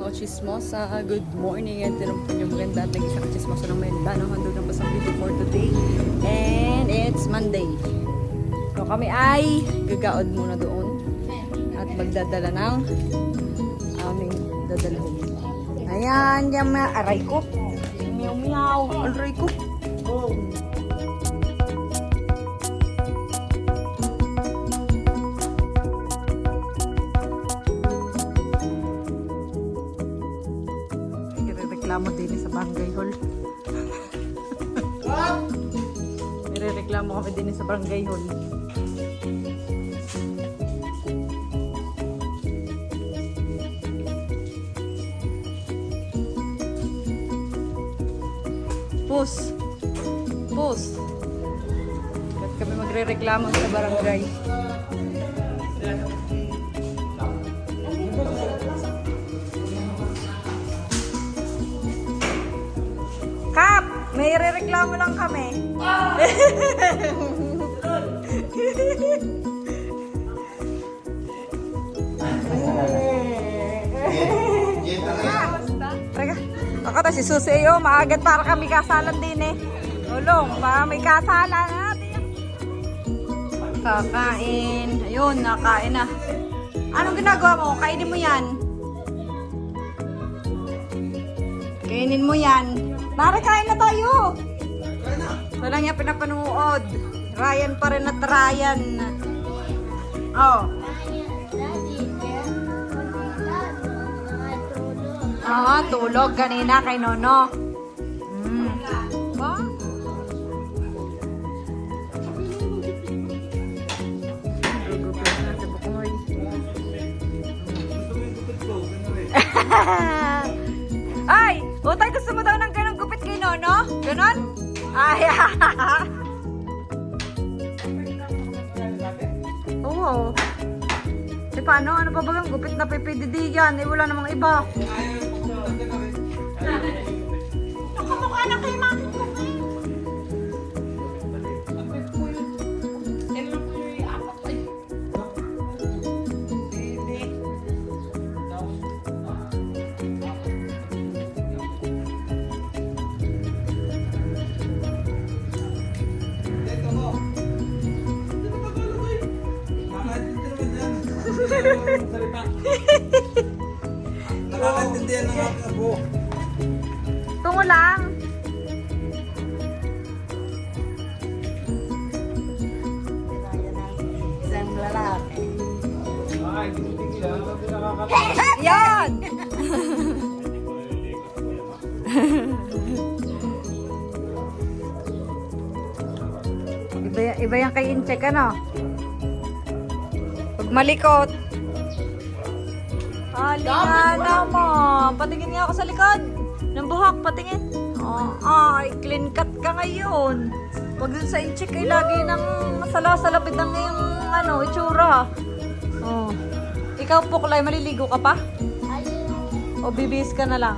Chismosa. Good morning and tinumpo niyo maganda at nag-isa ka Chismosa ng Maynilano. Handog ng pasang video for today. And it's Monday. So kami ay gagaod muna doon at magdadala ng aming dadalhin. Ayan, yung aray ko. Meow meow. Aray ko. Reklamo din sa barangay hall. Nirereklamo kami din sa barangay hall. Pus. Ba't kami magrereklamo sa barangay? Kap! May rereklamo lang kami. Teka, ako to si Susi yo, maagat para kami kasalan din eh. Ulong, para may kasalan natin. Kakain. Ayun, nakain na. Anong ginagawa mo? Kainin mo yan. Kainin mo yan. Mara, kain na tayo. Wala niya pinapanood. Ryan pa rin at Ryan. Oh. Ah, tulog kanina kay Nono. Ba? Ay! Utay, gusto mo daw ng ganong gupit kay Nono? Ganon? Ay, oo. E paano? Ano pa bagang gupit na PPDD yan? Eh, wala namang iba. Nakamukha na kay Mami ko. Nakakaintindihan ng mga abo. Tungo lang. Isang lalaki. Ay, tingin lang. Sabi nakakatawa. Yan! Iba yan kay Incheck, ano? Pag malikot. Halika mo. Patingin nga ako sa likod. Ng buhok, patingin. Oh, ay, clean cut ka ngayon. Pag dun sa Incheck ay lagi nang masala-salapit ng iyong itsura. Oh. Ikaw, Puklay, maliligo ka pa? O bibis ka na lang?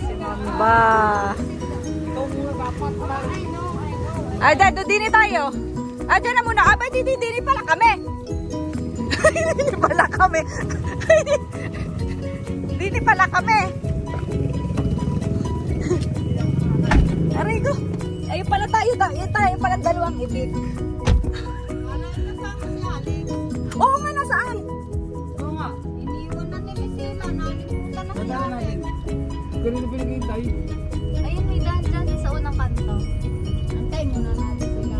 Si Mamba. Ay, dado, dini tayo. Ah, dyan na muna. Abay, dini pala kami. Dini pala kami. Dini pala kami. Aray ko. Ayun pala tayo. Tayo pala dalawang ibig. Oo nga, nasaan? Oo nga, iniwan na ni Sila, nalimutan na kaya natin. Ganun na pinag-iintay. Ayun, may daan dyan sa unang kanto. Antay muna natin sila.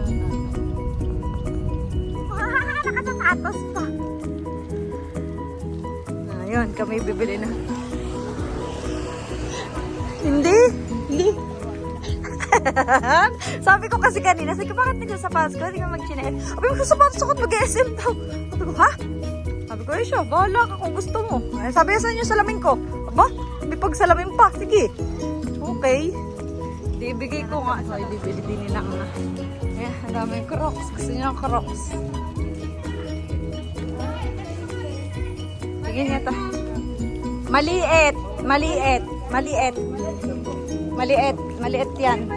Nakatapatos pa. Ayun, kami bibili na. Hindi. Sabi ko kasi kanina, sabi ko, bakit nagsasapatos ko? Hindi ka mag-chinet. Sabi ko, sapatos ako at mag-SM daw. Sabi ko, ha? Sabi ko, siya, bahala ka kung gusto mo. Sabi ko, saan yung salamin ko? Aba, may pagsalamin pa. Sige. Okay. Di, ibigay ko nga. So, ibibili din nila nga. Ayan, ang daming Crocs. Gusto niyo ng Crocs. Sige nga ito. Maliit. Maliit yan.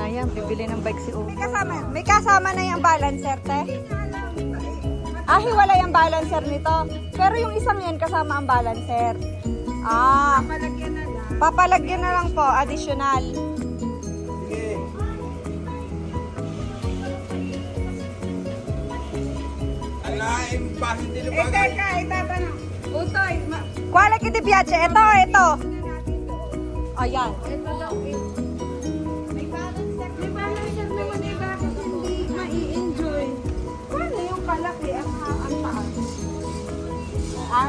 Ayan, bibili ng bike si Ugo. May kasama na yung balancer, te. hiwalay ang balancer nito. Pero yung isang yan kasama ang balancer. Papalagyan na lang po, additional. Sige. Ala, impasin din ang bagay. itatanong. Utoy, quality di piace. Ito. Ayan. May balancer naman eh, bakit hindi mai-enjoy? Paano yung kalaki ang taas?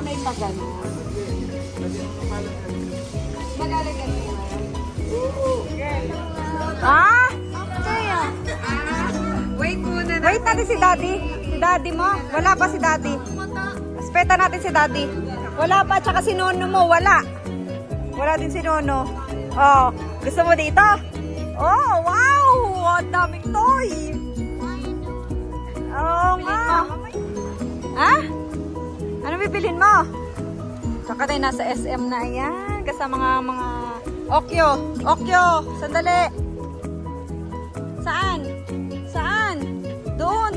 May pagano. Magalagyan mo yan. Wait muna na. Wait natin si Daddy. Si Daddy mo. Wala pa si Daddy. Aspeta natin si Daddy. Wala pa. Tsaka si Nono mo. Wala. Wala din si Nono. Oh. Gusto mo dito? Oh, wow! Ang daming toy. Oo nga. Ha? Ano bibilin mo? Tsaka tayo nasa SM na. Ayan. Kasama mga Okyo. Sandali. Saan? Doon.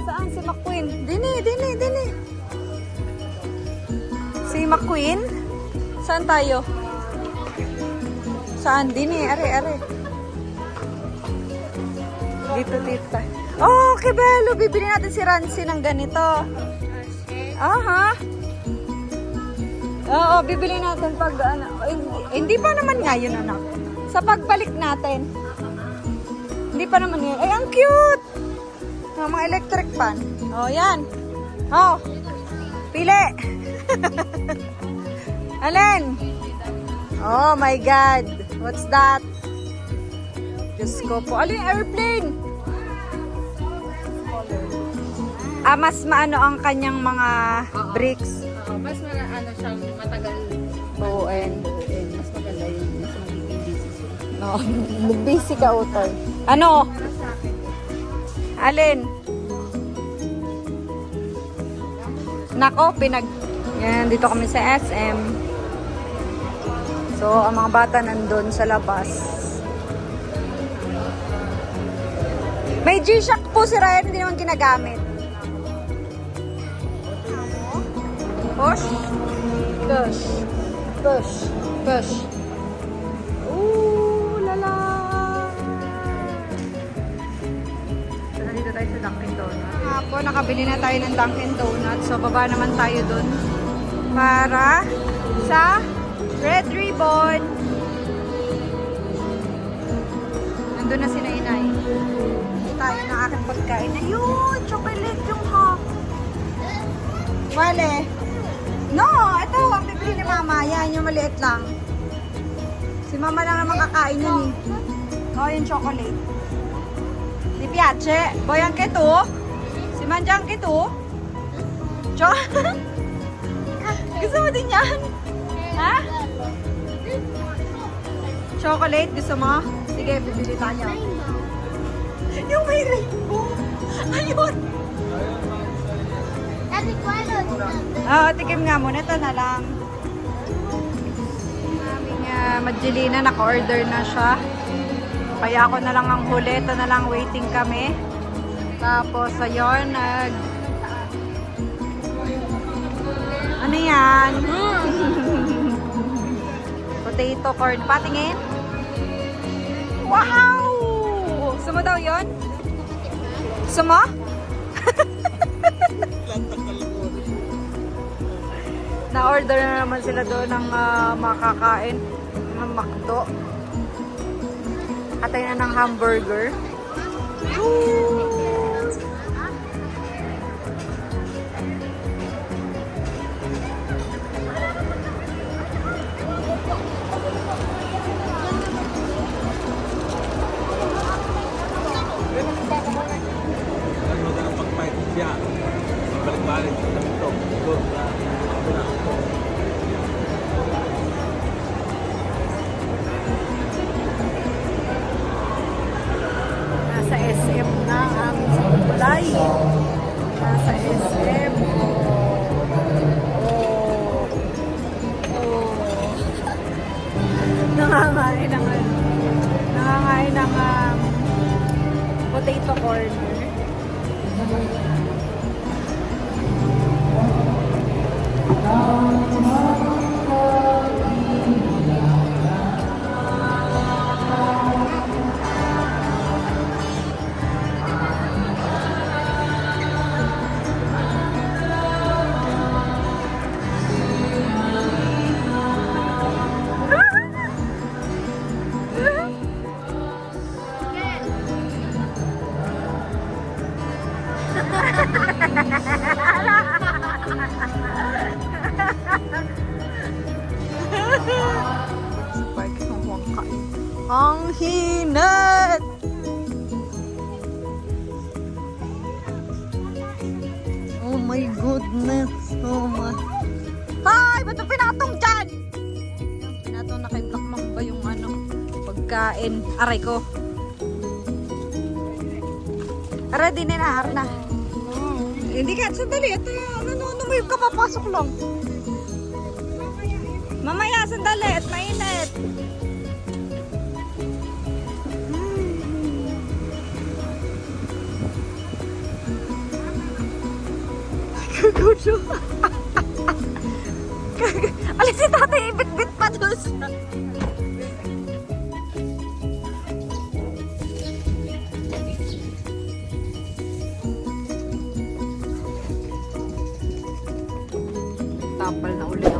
Saan si McQueen? Dini. Si McQueen? Saan tayo? Saan? Dini. Are. Dito tayo. Oh, okay, Belo. Bibili natin si Rancy ng ganito. Aha. Oo, bibili natin pag ano. Hindi pa naman ngayon, anak. Sa pagbalik natin. Hindi pa naman ngayon. Ay, ang cute! Oh, mga electric fan. Oh, yan. Oh. Pili. Alin? Oh my God. What's that? Diyos ko po. Alin yung airplane? Mas maano ang kanyang mga bricks. Mas siyang matagal. Buuin. Mas maganda yun. Mas magiging busy siya. No, busy ka, Utoy. Ano? Alin? Nako, Yan, dito kami sa SM. So, ang mga bata nandun sa labas. May G-Shock po si Ryan, hindi naman ginagamit. Push. Ooh, lala. So, nandito tayo sa Dunkin Donuts. Po, nakabili na tayo ng Dunkin Donuts. So, baba naman tayo dun para sa Red Ribbon. Nandun na si Nainay. Tayo ng aking pagkain. Ayun, chocolate yung hawk. Wale. No, ito ang bibili ni Mama. Yan, yung maliit lang. Si Mama lang naman kakain yan eh. Oh, yung chocolate. Di piace. Boy, ang keto. Si Manjang keto. Gusto mo din yan? Ha? Chocolate, gusto mo? Sige, bibili tayo. Yung may rainbow. Ayun. Oo, tikim nga muna. Ito na lang. Aming Madjelina, naka-order na siya. Kaya ako na lang ang huli. Ito na lang, waiting kami. Tapos, ayun, ano yan? Potato corn. Patingin? Wow! Gusto mo daw yun? Gusto mo? Na-order na naman sila doon ng makakain ng McDo. Atay na ng hamburger. Pag-fight siya. Balik-balik sa ito. Nasa SM na ang aming sukulay. Nasa SM. Nangangain ng potato corner. Sa park ng Wangkay. Ang hinat! Oh my goodness. Oh my. Ay! Ba't yung pinatong dyan? Pinatong na kay Black Mamba yung ano, pagkain. Aray ko. Ready na na, Har na. Hindi ka, sandali. Ito yung ano mo yung kapapasok lang. Mamaya, sandali. At mainit. Gugulo. Alis si tatay, ibit-bit pa doon sa... Tapal na ulit.